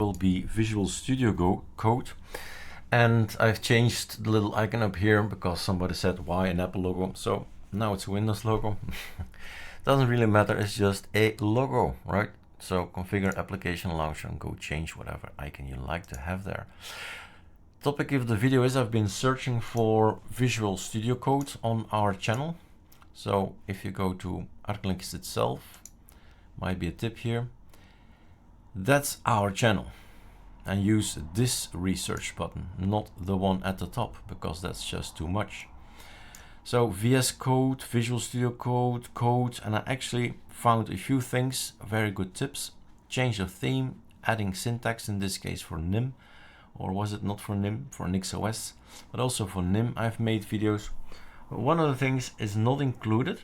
will be Visual Studio Code. And I've changed the little icon up here because somebody said, why an Apple logo? So now it's a Windows logo. Doesn't really matter, it's just a logo, right? So configure application launcher and go change whatever icon you like to have there. Topic of the video is I've been searching for Visual Studio Code on our channel. So if you go to ArcoLinux itself, might be a tip here. That's our channel. And use this research button, not the one at the top, because that's just too much. So vscode, Visual Studio Code, and I actually found a few things, very good tips. Change of theme, adding syntax, in this case for NIM, or was it not for NIM, for NixOS, but also for NIM I've made videos. One of the things is not included.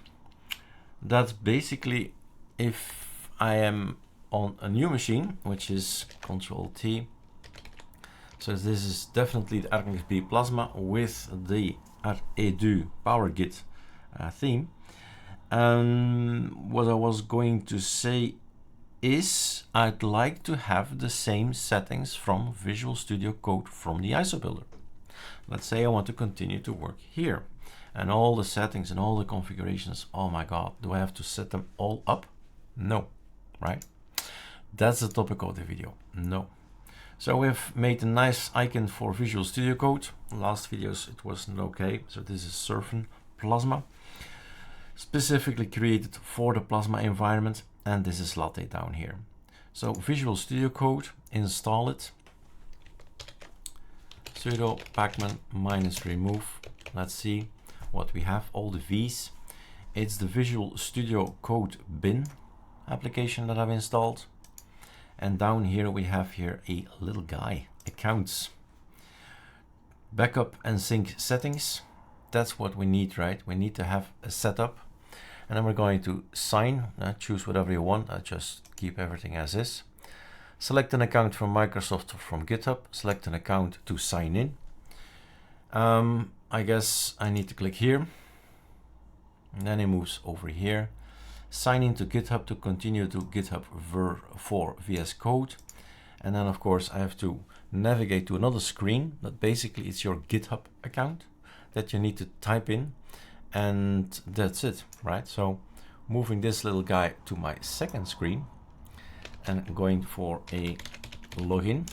That's basically if I am on a new machine, which is Control T. So this is definitely the ArcoLinux B Plasma with the Edu PowerGit theme. What I was going to say is I'd like to have the same settings from Visual Studio Code from the ISO Builder. Let's say I want to continue to work here, and all the settings and all the configurations, oh my god, do I have to set them all up? No, right? That's the topic of the video, no. So we've made a nice icon for Visual Studio Code. Last videos it wasn't okay, so this is Surfing Plasma, specifically created for the Plasma environment, and this is Latte down here. So Visual Studio Code, install it, sudo pacman -remove. Let's see what we have, all the V's. It's the Visual Studio Code bin application that I've installed. And down here we have here a little guy, accounts, backup and sync settings. That's what we need, right? We need to have a setup, and then we're going to sign, choose whatever you want. I just keep everything as is. Select an account from Microsoft or from GitHub, select an account to sign in. I guess I need to click here, and then it moves over here. Sign into GitHub to continue to GitHub for VS Code. And then of course I have to navigate to another screen, but basically it's your GitHub account that you need to type in, and that's it, right? So moving this little guy to my second screen and going for a login.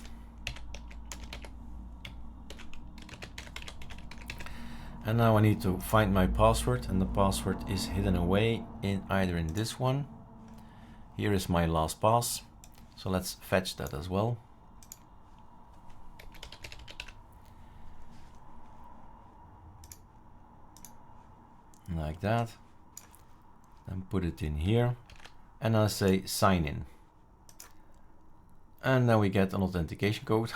And now I need to find my password, and the password is hidden away in either in this one. Here is my last pass. So let's fetch that as well. Like that. Then put it in here. And I say sign in. And then we get an authentication code.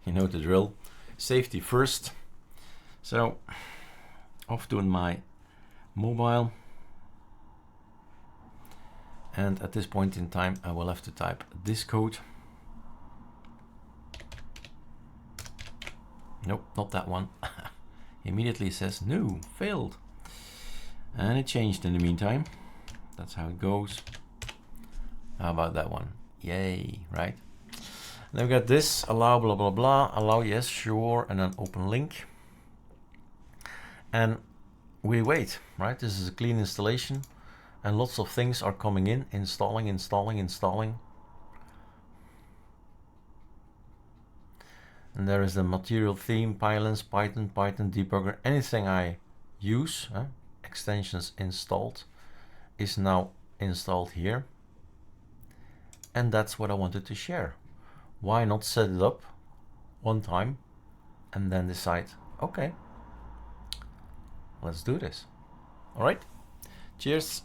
You know the drill. Safety first. So, off to my mobile, and at this point in time I will have to type this code. Nope, not that one. Immediately says no, failed, and it changed in the meantime. That's how it goes. How about that one? Yay, right? Then we got this, allow blah blah blah, allow yes, sure, and then open link. And we wait, right? This is a clean installation, and lots of things are coming in, installing. And there is the material theme, pylons, Python debugger, anything I use, extensions installed, is now installed here. And that's what I wanted to share. Why not set it up one time and then decide, okay, let's do this. All right, cheers.